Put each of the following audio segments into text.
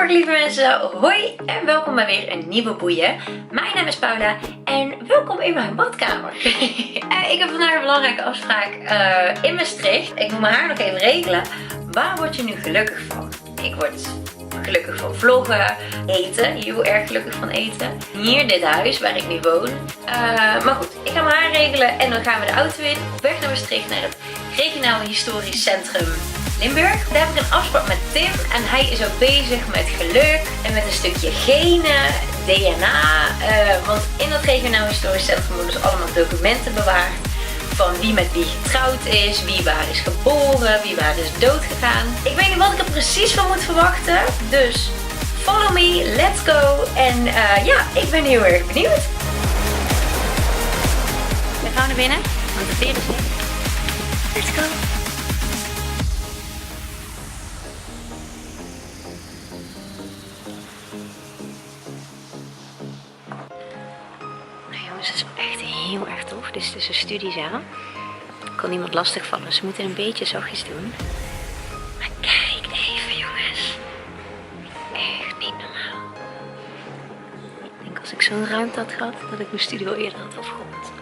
Goedemorgen lieve mensen, hoi en welkom bij weer een nieuwe boeien. Mijn naam is Paula en welkom in mijn badkamer. Ik heb vandaag een belangrijke afspraak in Maastricht. Ik moet mijn haar nog even regelen. Waar word je nu gelukkig van? Ik word gelukkig van vloggen, eten, heel erg gelukkig van eten. Hier dit huis waar ik nu woon. Maar goed, ik ga mijn haar regelen en dan gaan we de auto in. Op weg naar Maastricht, naar het regionaal historisch centrum Limburg. Daar heb ik een afspraak met Tim en hij is ook bezig met geluk en met een stukje genen, DNA. Want in dat regionaal historisch centrum worden dus allemaal documenten bewaard. Van wie met wie getrouwd is, wie waar is geboren, wie waar is dood gegaan. Ik weet niet wat ik er precies van moet verwachten. Dus follow me, let's go. En ja, ik ben heel erg benieuwd. We gaan naar binnen, want de weer is weg. Let's go. Het is echt heel erg tof. Dit is dus een studiezaal. Ik kan niemand lastigvallen. Ze moeten een beetje zachtjes doen. Maar kijk even jongens. Echt niet normaal. Ik denk als ik zo'n ruimte had gehad, dat ik mijn studie wel eerder had afgerond.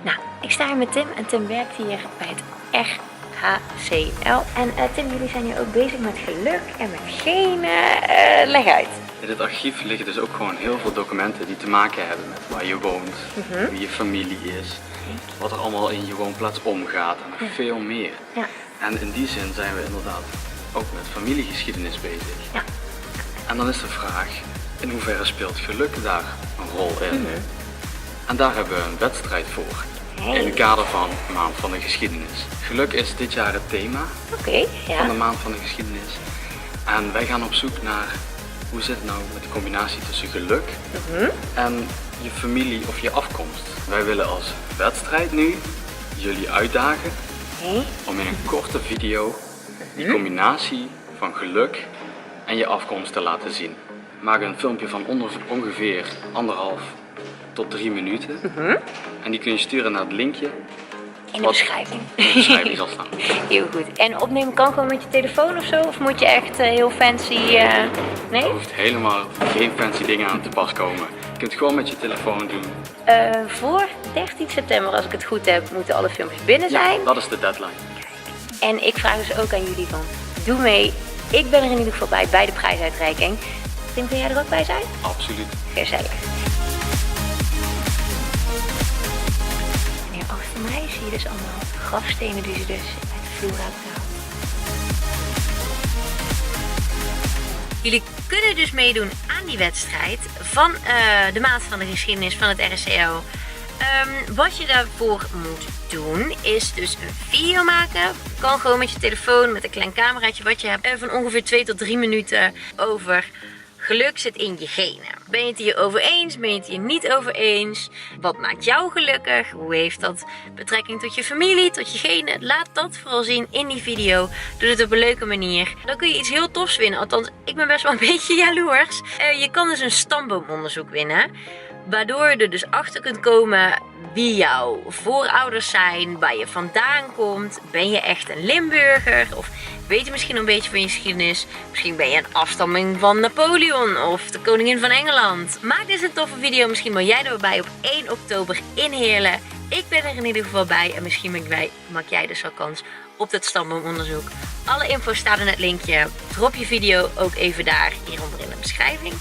Nou, ik sta hier met Tim en Tim werkt hier bij het RHCL. En Tim, jullie zijn hier ook bezig met geluk en met genen. Leg uit. In het archief liggen dus ook gewoon heel veel documenten die te maken hebben met waar je woont, wie je familie is, wat er allemaal in je woonplaats omgaat en nog veel meer. Ja. En in die zin zijn we inderdaad ook met familiegeschiedenis bezig. Ja. En dan is de vraag, in hoeverre speelt geluk daar een rol in? En daar hebben we een wedstrijd voor, in het kader van Maand van de Geschiedenis. Geluk is dit jaar het thema van de Maand van de Geschiedenis. En wij gaan op zoek naar hoe zit het nou met de combinatie tussen geluk en je familie of je afkomst. Wij willen als wedstrijd nu jullie uitdagen om in een korte video die combinatie van geluk en je afkomst te laten zien. Maak een filmpje van ongeveer 1,5 tot 3 minuten en die kun je sturen naar het linkje. In de beschrijving. In de beschrijving zal staan. Heel goed. En opnemen kan gewoon met je telefoon of zo? Of moet je echt heel fancy... Nee? Er hoeft helemaal geen fancy dingen aan te pas komen. Je kunt het gewoon met je telefoon doen. Voor 13 september, als ik het goed heb, moeten alle filmpjes binnen zijn. Ja, dat is de deadline. En ik vraag dus ook aan jullie van, doe mee. Ik ben er in ieder geval bij de prijsuitreiking. Tim, kun jij er ook bij zijn? Absoluut. Gezellig. Achter mij zie je dus allemaal grafstenen die ze dus uit de vloer hebben gehaald. Jullie kunnen dus meedoen aan die wedstrijd van de Maand van de Geschiedenis van het RSCO. Wat je daarvoor moet doen is dus een video maken. Kan gewoon met je telefoon, met een klein cameraatje wat je hebt. Van ongeveer 2 tot 3 minuten over... Geluk zit in je genen. Ben je het hier over eens? Ben je het hier niet over eens? Wat maakt jou gelukkig? Hoe heeft dat betrekking tot je familie, tot je genen? Laat dat vooral zien in die video. Doe het op een leuke manier. Dan kun je iets heel tofs winnen. Althans, ik ben best wel een beetje jaloers. Je kan dus een stamboomonderzoek winnen. Waardoor je er dus achter kunt komen wie jouw voorouders zijn, waar je vandaan komt. Ben je echt een Limburger? Of weet je misschien een beetje van je geschiedenis? Misschien ben je een afstamming van Napoleon of de koningin van Engeland. Maak dus een toffe video. Misschien ben jij erbij op 1 oktober in Heerlen. Ik ben er in ieder geval bij en misschien maak jij dus wel kans op dat stamboomonderzoek. Alle info staat in het linkje. Drop je video ook even daar hieronder in de beschrijving.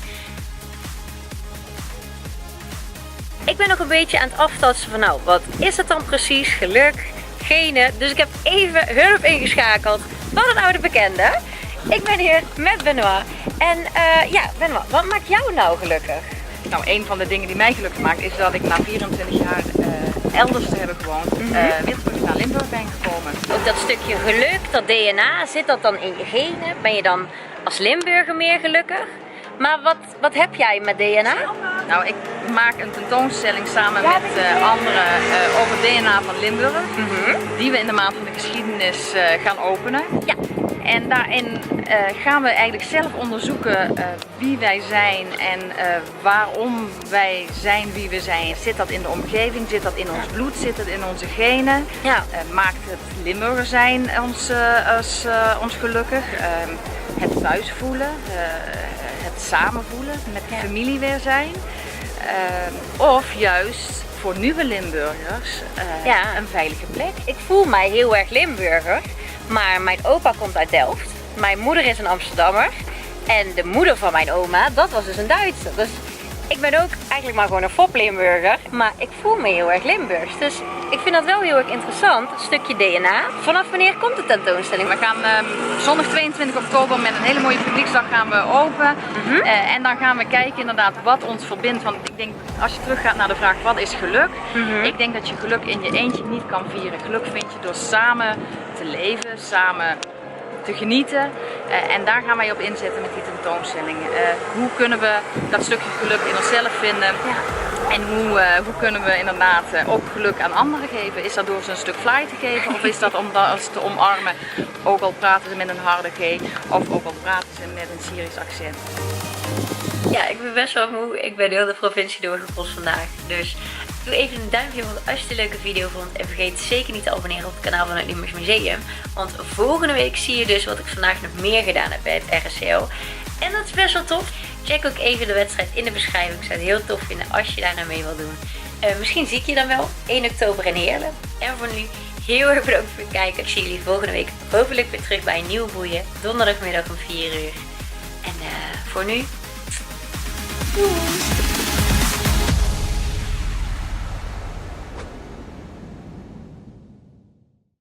Ik ben nog een beetje aan het aftasten van nou, wat is het dan precies? Geluk, genen. Dus ik heb even hulp ingeschakeld van een oude bekende. Ik ben hier met Benoit. En ja, Benoit, wat maakt jou nou gelukkig? Nou, een van de dingen die mij gelukkig maakt is dat ik na 24 jaar elders te hebben gewoond, weer terug naar Limburg ben gekomen. Ook dat stukje geluk, dat DNA, zit dat dan in je genen? Ben je dan als Limburger meer gelukkig? Maar wat heb jij met DNA? Nou, ik maak een tentoonstelling samen met anderen over DNA van Limburg. Die we in de Maand van de Geschiedenis gaan openen. Ja. En daarin gaan we eigenlijk zelf onderzoeken wie wij zijn en waarom wij zijn wie we zijn. Zit dat in de omgeving? Zit dat in ons bloed? Zit het in onze genen? Ja. Maakt het Limburger zijn ons gelukkig? het thuis voelen, het samen voelen, met de familie weer zijn. Of juist voor nieuwe Limburgers een veilige plek. Ik voel mij heel erg Limburger, maar mijn opa komt uit Delft. Mijn moeder is een Amsterdammer. En de moeder van mijn oma, dat was dus een Duitser. Dus ik ben ook eigenlijk maar gewoon een fop Limburger. Maar ik voel me heel erg Limburgs. Dus ik vind dat wel heel erg interessant. Een stukje DNA. Vanaf wanneer komt de tentoonstelling? We gaan zondag 22 oktober met een hele mooie publieksdag gaan we open. En dan gaan we kijken inderdaad wat ons verbindt. Want ik denk, als je teruggaat naar de vraag wat is geluk? Ik denk dat je geluk in je eentje niet kan vieren. Geluk vind je door samen te leven, samen te genieten. En daar gaan wij op inzetten met die tentoonstelling. Hoe kunnen we dat stukje geluk in onszelf vinden? Ja. En hoe kunnen we inderdaad ook geluk aan anderen geven? Is dat door ze een stuk fly te geven? Of is dat om ze te omarmen? Ook al praten ze met een harde G. Of ook al praten ze met een Syrisch accent. Ja, ik ben best wel moe. Ik ben heel de provincie doorgepost vandaag. Dus doe even een duimpje omhoog als je het een leuke video vond. En vergeet zeker niet te abonneren op het kanaal van het Limburgs Museum. Want volgende week zie je dus wat ik vandaag nog meer gedaan heb bij het RSCO. En dat is best wel tof. Check ook even de wedstrijd in de beschrijving. Ik zou het heel tof vinden als je daar naar mee wil doen. Misschien zie ik je dan wel 1 oktober in Heerlen. En voor nu heel erg bedankt voor het kijken. Ik zie jullie volgende week hopelijk weer terug bij een nieuwe boeien. Donderdagmiddag om 4 uur. En voor nu... doei!